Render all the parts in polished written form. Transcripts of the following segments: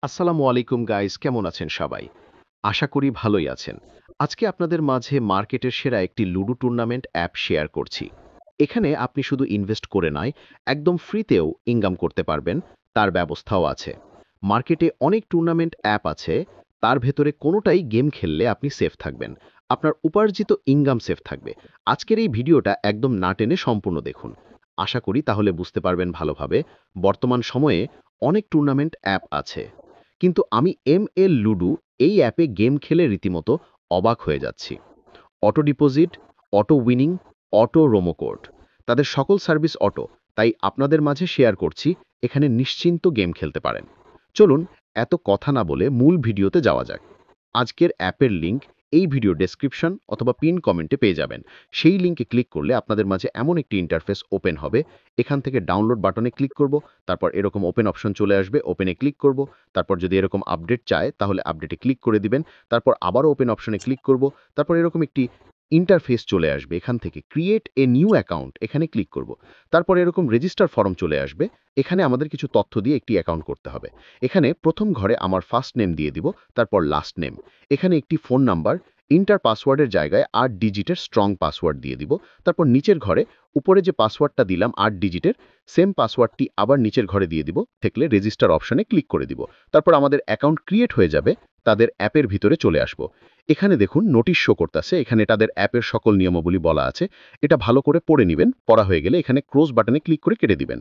আসসালামু আলাইকুম গাইস, কেমন আছেন সবাই? আশা করি ভালোই আছেন। আজকে আপনাদের মাঝে মার্কেটের সেরা একটি লুডো টুর্নামেন্ট অ্যাপ শেয়ার করছি। এখানে আপনি শুধু ইনভেস্ট করে নয়, একদম ফ্রিতেও ইনকাম করতে পারবেন, তার ব্যবস্থাও আছে। মার্কেটে অনেক টুর্নামেন্ট অ্যাপ আছে, তার ভেতরে কোনোটাই গেম খেললে আপনি সেফ থাকবেন। আপনার উপার্জিত ইনকাম সেফ থাকবে। আজকের এই ভিডিওটা একদম না টেনে সম্পূর্ণ দেখুন। আশা করি তাহলে বুঝতে পারবেন ভালোভাবে। বর্তমান সময়ে অনেক টুর্নামেন্ট অ্যাপ আছে, কিন্তু আমি এমএল লুডো এই অ্যাপে গেম খেলে রীতিমতো অবাক হয়ে যাচ্ছি। Auto deposit, auto winning, auto Romo code, তাদের সকল সার্ভিস অটো। তাই আপনাদের মাঝে শেয়ার করছি, এখানে নিশ্চিন্ত গেম খেলতে পারেন। চলুন, এত কথা না বলে মূল ভিডিওতে যাওয়া যাক। আজকের অ্যাপের লিংক এই ভিডিও ডেসক্রিপশন অথবা পিন কমেন্টে পেয়ে যাবেন। সেই লিংকে ক্লিক করলে আপনাদের মাঝে এমন একটি ইন্টারফেস ওপেন হবে। এখান থেকে ডাউনলোড বাটনে ক্লিক করব, তারপর এরকম ওপেন অপশন চলে আসবে, ওপেনে ক্লিক করব। তারপর যদি এরকম আপডেট চায় তাহলে আপডেটে ক্লিক করে দিবেন। তারপর আবারও ওপেন অপশনে ক্লিক করব। তারপর এরকম একটি ইন্টারফেস চলে আসবে, এখান থেকে ক্রিয়েট এ নিউ অ্যাকাউন্ট এখানে ক্লিক করব। তারপর এরকম রেজিস্টার ফর্ম চলে আসবে। এখানে আমাদের কিছু তথ্য দিয়ে একটি অ্যাকাউন্ট করতে হবে। এখানে প্রথম ঘরে আমার ফার্স্ট নেম দিয়ে দিব, তারপর লাস্ট নেম। এখানে একটি ফোন নাম্বার, ইন্টার পাসওয়ার্ডের জায়গায় 8 ডিজিটের স্ট্রং পাসওয়ার্ড দিয়ে দিব। তারপর নিচের ঘরে উপরে যে পাসওয়ার্ডটা দিলাম 8 ডিজিটের, সেম পাসওয়ার্ডটি আবার নিচের ঘরে দিয়ে দিব। থাকলে রেজিস্টার অপশনে ক্লিক করে দিব। তারপর আমাদের অ্যাকাউন্ট ক্রিয়েট হয়ে যাবে। তাদের অ্যাপের ভিতরে চলে আসব। এখানে দেখুন নোটিশ শো করতেছে, এখানে তাদের অ্যাপের সকল নিয়মাবলী বলা আছে। এটা ভালো করে পড়ে নেবেন। পড়া হয়ে গেলে এখানে ক্লোজ বাটনে ক্লিক করে কেটে দিবেন।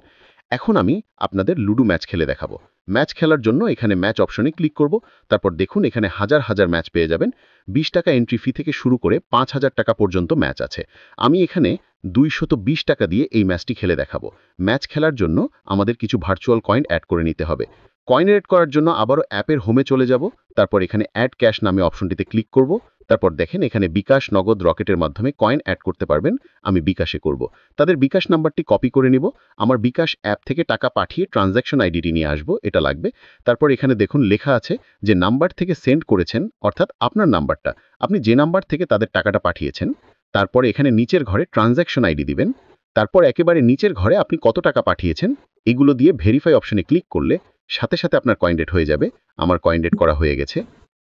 এখন আমি আপনাদের লুডো ম্যাচ খেলে দেখাবো। ম্যাচ খেলার জন্য এখানে ম্যাচ অপশনে ক্লিক করব। তারপর দেখুন এখানে হাজার হাজার ম্যাচ পেয়ে যাবেন। 20 টাকা এন্ট্রি ফি থেকে শুরু করে 5000 টাকা পর্যন্ত ম্যাচ আছে। আমি এখানে 220 টাকা দিয়ে এই ম্যাচটি খেলে দেখাবো। ম্যাচ খেলার জন্য আমাদের কিছু ভার্চুয়াল কয়েন অ্যাড করে নিতে হবে। কয়েন অ্যাড করার জন্য আবারও অ্যাপের হোমে চলে যাব। তারপর এখানে অ্যাড ক্যাশ নামে অপশনটিতে ক্লিক করব। তারপর দেখেন এখানে বিকাশ, নগদ, রকেটের মাধ্যমে কয়েন অ্যাড করতে পারবেন। আমি বিকাশে করব। তাদের বিকাশ নাম্বারটি কপি করে নিব। আমার বিকাশ অ্যাপ থেকে টাকা পাঠিয়ে ট্রানজ্যাকশন আইডিটি নিয়ে আসবো, এটা লাগবে। তারপর এখানে দেখুন লেখা আছে যে নাম্বার থেকে সেন্ড করেছেন, অর্থাৎ আপনার নাম্বারটা, আপনি যে নাম্বার থেকে তাদের টাকাটা পাঠিয়েছেন। তারপর এখানে নিচের ঘরে ট্রানজ্যাকশন আইডি দিবেন। তারপর একেবারে নিচের ঘরে আপনি কত টাকা পাঠিয়েছেন এগুলো দিয়ে ভেরিফাই অপশনে ক্লিক করলে সাথে সাথে আপনার কয়েন ডেট হয়ে যাবে। আমার কয়েন ডেট করা হয়ে গেছে।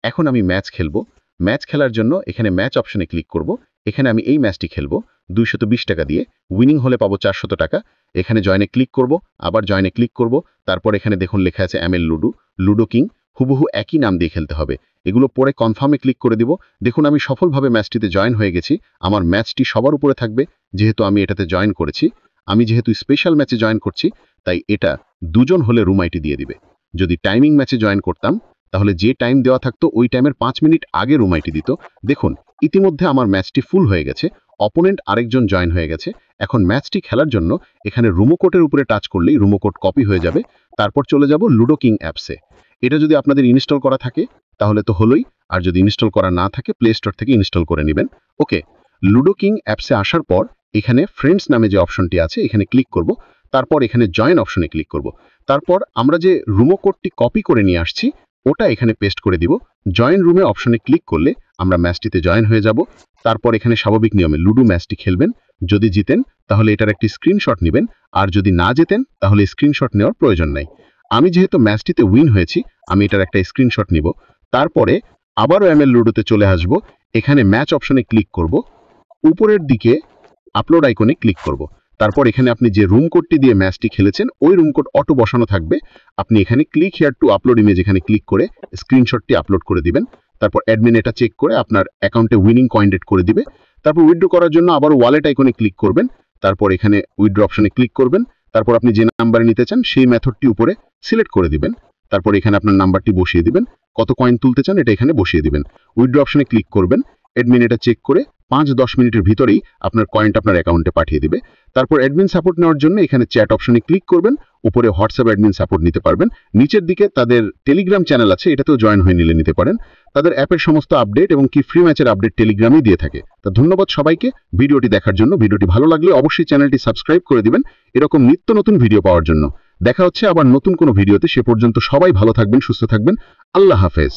এখন আমি ম্যাচ খেলবো। ম্যাচ খেলার জন্য এখানে ম্যাচ অপশনে ক্লিক করব। এখানে আমি এই ম্যাচটি খেলবো 220 টাকা দিয়ে। উইনিং হলে পাবো 400 টাকা। এখানে জয়েনে ক্লিক করব, আবার জয়েনে ক্লিক করব। তারপর এখানে দেখুন লেখা আছে এমএল লুডো, লুডো কিং। হুবহু একই নাম দিয়ে খেলতে হবে। এগুলো পরে কনফার্মে ক্লিক করে দিব। দেখুন আমি সফলভাবে ম্যাচটিতে জয়েন হয়ে গেছি। আমার ম্যাচটি সবার উপরে থাকবে, যেহেতু আমি এটাতে জয়েন করেছি। আমি যেহেতু স্পেশাল ম্যাচে জয়েন করছি, তাই এটা দুজন হলে রুম আইটি দিয়ে দিবে। যদি টাইমিং ম্যাচে জয়েন করতাম, তাহলে যে টাইম দেওয়া থাকতো ওই টাইমের 5 মিনিট আগে রুম আইটি দিত। দেখুন ইতিমধ্যে আমার ম্যাচটি ফুল হয়ে গেছে। অপোনেন্ট আরেকজন জয়েন হয়ে গেছে। এখন ম্যাচটি খেলার জন্য এখানে রুমো কোডের উপরে টাচ করলেই রুমো কোড কপি হয়ে যাবে। তারপর চলে যাব লুডো কিং অ্যাপসে। এটা যদি আপনাদের ইনস্টল করা থাকে তাহলে তো হলোই, আর যদি ইনস্টল করা না থাকে প্লে স্টোর থেকে ইনস্টল করে নেবেন। ওকে, লুডো কিং অ্যাপসে আসার পর এখানে ফ্রেন্ডস নামে যে অপশনটি আছে এখানে ক্লিক করব। তারপর এখানে জয়েন অপশনে ক্লিক করব। তারপর আমরা যে রুমো কোডটি কপি করে নিয়ে আসছি ওটা এখানে পেস্ট করে দিব। জয়েন রুমে অপশনে ক্লিক করলে আমরা ম্যাচটিতে জয়েন হয়ে যাব। তারপর এখানে স্বাভাবিক নিয়মে লুডো ম্যাচটি খেলবেন। যদি জিতেন তাহলে এটার একটি স্ক্রিনশট নেবেন, আর যদি না জেতেন তাহলে স্ক্রিনশট নেওয়ার প্রয়োজন নাই। আমি যেহেতু ম্যাচটিতে উইন হয়েছি, আমি এটার একটা স্ক্রিনশট নিব। তারপরে আবারও এমএল লুডোতে চলে আসব। এখানে ম্যাচ অপশনে ক্লিক করব। উপরের দিকে আপলোড আইকনে ক্লিক করব। তারপর এখানে আপনি যে রুম কোডটি দিয়ে ম্যাচটি খেলেছেন ওই রুম কোড অটো বসানো থাকবে। আপনি এখানে click here two upload image এখানে ক্লিক করে স্ক্রিনশটটি আপলোড করে দিবেন। তারপর অ্যাডমিন এটা চেক করে আপনার অ্যাকাউন্টে উইনিং কয়েন ডেট করে দিবে। তারপর উইথড্র করার জন্য আবার ওয়ালেট আইকনে ক্লিক করবেন। তারপর এখানে উইথড্র অপশনে ক্লিক করবেন। তারপর আপনি যে নাম্বারে নিতে চান সেই মেথডটি উপরে সিলেক্ট করে দিবেন। তারপর এখানে আপনার নাম্বারটি বসিয়ে দিবেন। কত কয়েন তুলতে চান এটা এখানে বসিয়ে দিবেন। উইথড্র অপশনে ক্লিক করবেন। অ্যাডমিন এটা চেক করে 5-10 মিনিটের ভিতরেই আপনার কয়েনটা আপনার অ্যাকাউন্টে পাঠিয়ে দিবে। তারপর অ্যাডমিন সাপোর্ট নেওয়ার জন্য এখানে চ্যাট অপশনে ক্লিক করবেন। উপরে হোয়াটসঅ্যাপ অ্যাডমিন সাপোর্ট নিতে পারবেন। নিচের দিকে তাদের টেলিগ্রাম চ্যানেল আছে, এটাতেও জয়েন হয়ে নিতে পারেন। তাদের অ্যাপের সমস্ত আপডেট এবং কি ফ্রি ম্যাচের আপডেট টেলিগ্রামেই দিয়ে থাকে। তা ধন্যবাদ সবাইকে ভিডিওটি দেখার জন্য। ভিডিওটি ভালো লাগলে অবশ্যই চ্যানেলটি সাবস্ক্রাইব করে দিবেন এরকম নিত্য নতুন ভিডিও পাওয়ার জন্য। দেখা হচ্ছে আবার নতুন কোনো ভিডিওতে। সে পর্যন্ত সবাই ভালো থাকবেন, সুস্থ থাকবেন। আল্লাহ হাফেজ।